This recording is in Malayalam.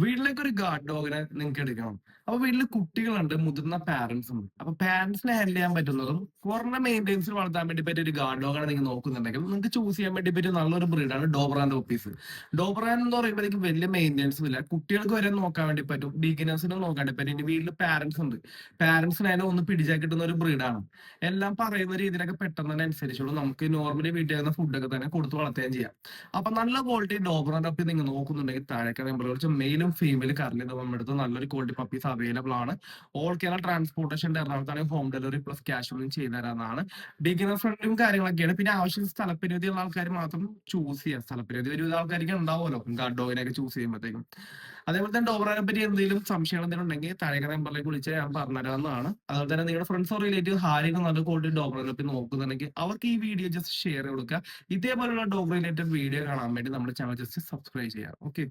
വീട്ടിലേക്ക് ഒരു ഗാർഡ് ഡോഗിനെ നിങ്ങൾക്ക് എടുക്കണം. അപ്പൊ വീട്ടില് കുട്ടികളുണ്ട്, മുതിർന്ന പാരന്റ്സ് ഉണ്ട്. അപ്പൊ പാരന്റ്സിനെ ഹാൻഡിൽ ചെയ്യാൻ പറ്റുന്നതും കുറഞ്ഞ മെയിൻ്റെനൻസിൽ വളർത്താൻ വേണ്ടി പറ്റിയ ഒരു ഗാർഡ് ഡോഗാണ് നിങ്ങൾ നോക്കുന്നുണ്ടെങ്കിൽ നിങ്ങൾക്ക് ചൂസ് ചെയ്യാൻ വേണ്ടി പറ്റിയ നല്ലൊരു ബ്രീഡാണ് ഡോബറാൻ ഓപ്പീസ്. ഡോബറാൻ എന്ന് പറയുമ്പോഴേക്കും വലിയ മെയിൻ്റെനൻസും ഇല്ല, കുട്ടികൾക്ക് വരെ നോക്കാൻ വേണ്ടി പറ്റും, ബിഗിനേഴ്സിനും നോക്കാൻ വേണ്ടി പറ്റും. ഇനി വീട്ടിൽ പാരന്റ്സ് ഉണ്ട്, പാരന്റ്സിനെ ഒന്ന് പിടിച്ചാൽ കിട്ടുന്ന ഒരു ബ്രീഡാണ്. എല്ലാം പറയുന്ന രീതിയിലൊക്കെ പെട്ടെന്ന് തന്നെ അനുസരിച്ചുള്ളൂ, നമുക്ക് നോർമലി വീട്ടിൽ വരുന്ന ഫുഡൊക്കെ തന്നെ കൊടുത്ത് വളർത്തുകയും ചെയ്യാം. അപ്പൊ നല്ല ക്വാളിറ്റി ഡോബറാൻ പപ്പി നിങ്ങൾ നോക്കുന്നുണ്ടെങ്കിൽ താഴേക്ക് നമ്പർ വിളിച്ച് മെയിലും ഫീമെയിലും കറന്റ് നമ്മുടെ അടുത്ത് നല്ലൊരു ക്വാളിറ്റി പപ്പീസ് അവൈലബിൾ ആണ്. ഓൾ കേരള ട്രാൻസ്പോർട്ടേഷൻ എറണാകുളത്താണെങ്കിൽ home delivery plus cash on ചെയ്തു തരാനാണ്. ബിഗിനർ ഫ്രണ്ട്ലിയും കാര്യങ്ങളൊക്കെയാണ്. പിന്നെ ആവശ്യം സ്ഥലപരിമിതിയുള്ള ആൾക്കാർ മാത്രം ചൂസ് ചെയ്യാം. സ്ഥലപരിമിതി ഒരുവിധ ആൾക്കാർക്ക് ഉണ്ടാവുമല്ലോ ഗാർഡ് ഡോഗിനൊക്കെ ചൂസ് ചെയ്യുമ്പോഴത്തേക്കും. അതേപോലെ തന്നെ ഡോബറാനെ പറ്റി എന്തെങ്കിലും സംശയങ്ങൾ എന്തെങ്കിലും ഉണ്ടെങ്കിൽ താഴേക്ക് നമ്പറിലേക്ക് വിളിച്ച് ഞാൻ പറഞ്ഞുതരാവുന്നതാണ്. അതുപോലെ തന്നെ നിങ്ങളുടെ ഫ്രണ്ട്സോ റിലേറ്റീവ് ആരെങ്കിലും നല്ല ക്വാളിറ്റി ഡോബറാനെ പറ്റി നോക്കുന്നുണ്ടെങ്കിൽ അവർക്ക് ഈ വീഡിയോ ജസ്റ്റ് ഷെയർ കൊടുക്കുക. ഇതേപോലുള്ള ഡോഗ് റിലേറ്റഡ് വീഡിയോ കാണാൻ വേണ്ടി നമ്മുടെ ചാനൽ ജസ്റ്റ് സബ്സ്ക്രൈബ് ചെയ്യാം. ഓക്കെ.